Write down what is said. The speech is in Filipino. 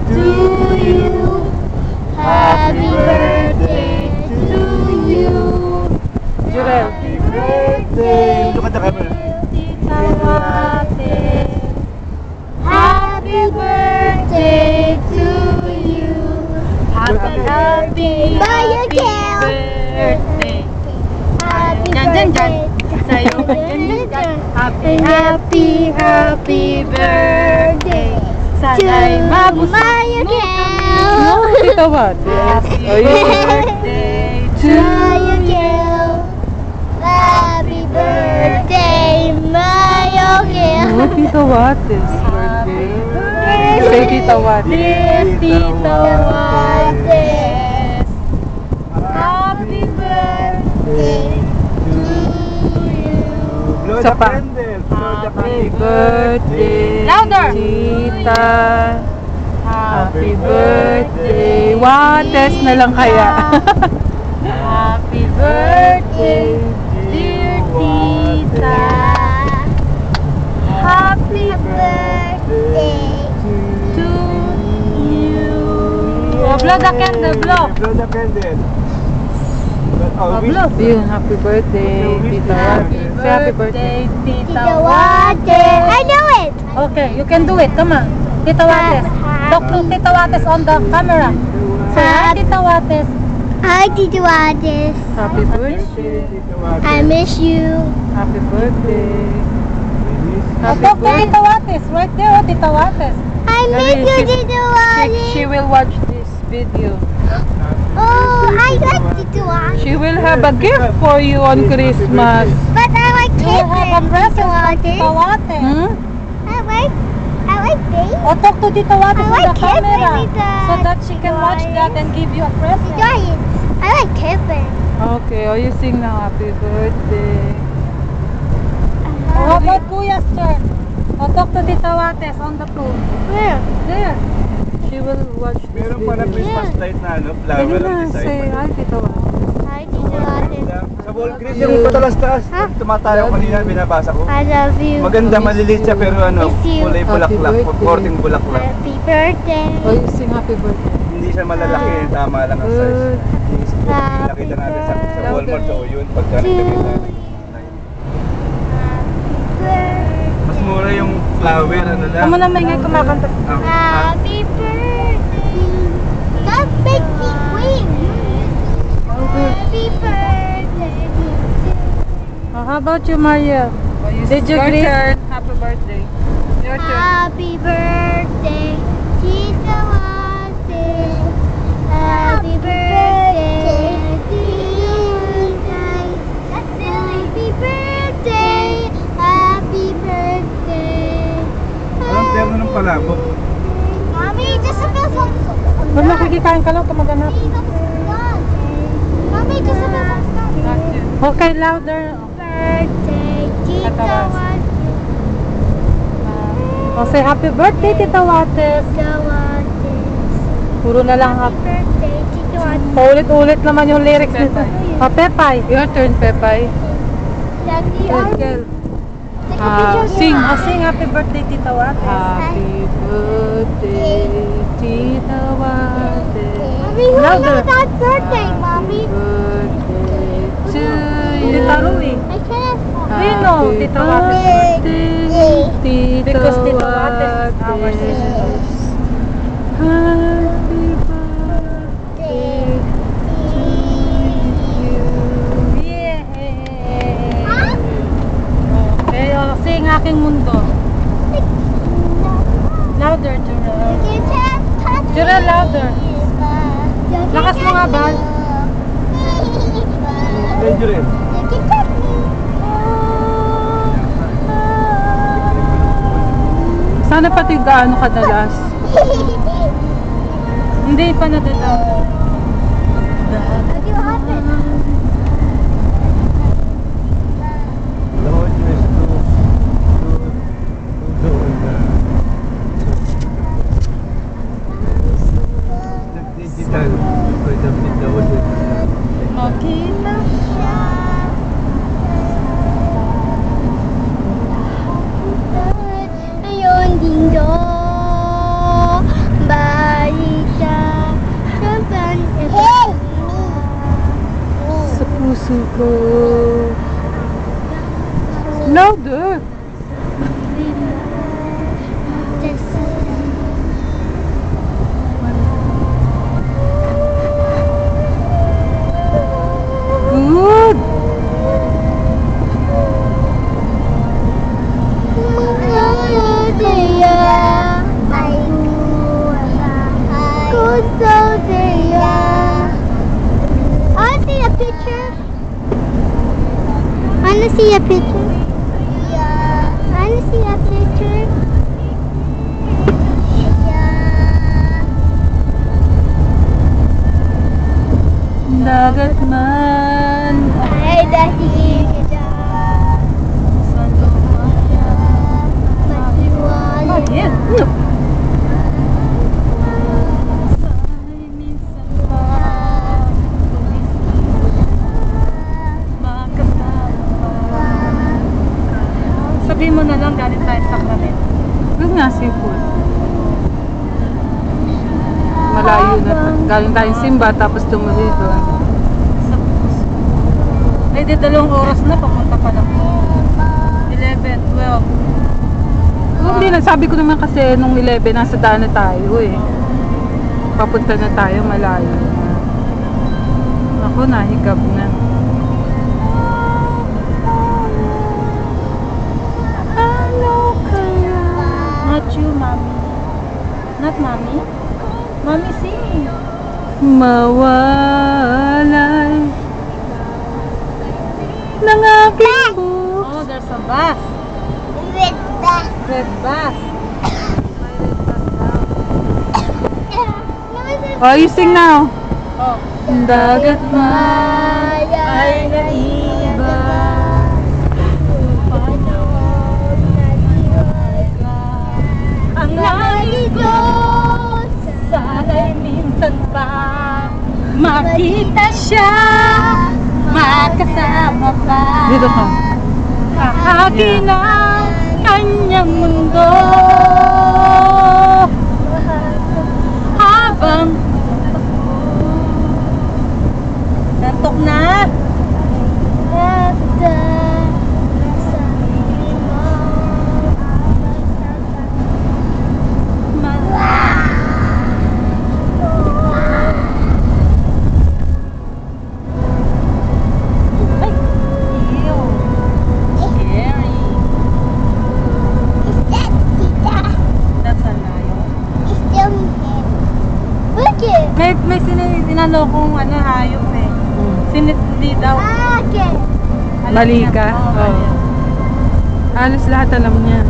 to you. Happy birthday to you. Jurel. Happy birthday. Tita Wate. Happy birthday to you. Happy birthday. Happy birthday. Sa'yo. Happy birthday. Sana'y mabusay mo kami. Tita Wate. Happy birthday to you. Happy birthday, Mayogel. Oh, Tita Wate's birthday. Say Tita Wate. Tita Wates. Happy birthday to you. Isa pa. Happy birthday, Louder. Tita. Happy birthday. Wates na lang kaya. Happy birthday, dear Tita. Happy birthday to you. Oh, blow the candle, blow. Blow the candle. Blow. Yun, happy birthday, Tita Wate. Say happy birthday. Tita Wates. I know it. Okay, you can do it. Come on. Tita Wates. Talk to Tita Wates on the camera. Say hi, Tita Wates. Hi, Tita Wates. Happy birthday. I miss you. Happy birthday. I'll Happy talk to birthday. Tita Wates. Right there, oh, Tita Wates. I miss you, Tita Wates. She will watch this video. Oh, I like Tita Wates. She will have a gift for you on Christmas. But I like You have a present from Tita Wates. Hmm? I like baby. O talk to Tita Wates I on like the camera Tita. so that she can watch that and give you a present. I like Kevin. Okay, oh, you sing now. Happy birthday. Oh, How about Kuya's turn? O talk to Tita Wates on the phone. Where? There. She will watch this Meron pala video. Christmas light na ano, Sige flower na, ang say design. hi Tita Wates. Hi, Tita Wates. Sa Walgreens yung patalas taas. Tumatayo kanina, binabasa ko. I love you. Maganda, maliliit siya pero ano, Miss you. kulay bulaklak, Happy birthday. korting bulaklak. Happy birthday. Oh, you sing happy birthday. Hindi siya malalaki, tama lang ang size. Nakita natin sa Walmart o yun, pagka nagkabit natin. Mas mura yung flower, ano lang. Kamu na may ngay kumakanta. Happy birthday. That makes me win. Happy birthday. Oh, how about you, Maria? Did you greet? Happy birthday. Your turn. Happy birthday, Tita Wates. Happy birthday to you guys. Happy birthday. Happy birthday. Anong terno ng palabok? Mommy, just a bit of Wala, nakikikain ka lang, tumaganap. Mommy, just a bit of Okay, louder. birthday, Tita Wates. Oh, say happy birthday, Tita Wates. Tita Wates. Puro na lang happy. Birthday, Tita Wates. Paulit-ulit naman yung lyrics nito. Oh, Pepay. Your turn, Pepay. Daddy, Girl. take a picture Sing. now. Oh, sing happy birthday, Tita Wates. Happy birthday, Tita Wates. Mommy, who Louder. knows that birthday, Mommy? Birthday to you. Tita Rui. I can't. We know, Tita Wates. Tita Because Tita Wates is our sister. Happy birthday to you. Yeah. Okay, oh, sing Aking Mundo. Louder, Jurel. Jurel, louder. Lakas mo nga, Bal. Dangerous. Sana pati gaano kadalas. Hindi pa nadadaw. Digital. For the video. Okay na siya. Ayun, ding dong. Bye. to go. Louder. Good. I wanna see a picture. Yeah. I wanna see a picture. Yeah. Dagat man. Ay, dahida. Masiwala. Oh, yeah. Sabihin mo na lang galing tayo sa Sacramento. Yun nga, seafood. Malayo na. Galing tayong Simba, tapos tumuloy doon. Ay, di 2 oras na, papunta pa lang. 11, 12. Hindi na, sabi ko naman kasi nung 11, nasa daan na tayo eh. Papunta na tayo, malayo na. Ako, nahigab na. Not you, mommy. Not mommy. Mommy, sing. Mawalay ng aking buhok. Oh, there's a bus. Red back. Red bus. Oh, you sing now. Oh. Dagat Ay, naiba. Ang nais ko, sana'y minsan pa makita siya, makasama pa. Dito ka. Kahagi ng kanyang mundo. Habang nantok na. May sinalo kong hayop eh. Sinitli daw. Mali ka? Oo, Oh. Alas lahat alam niya.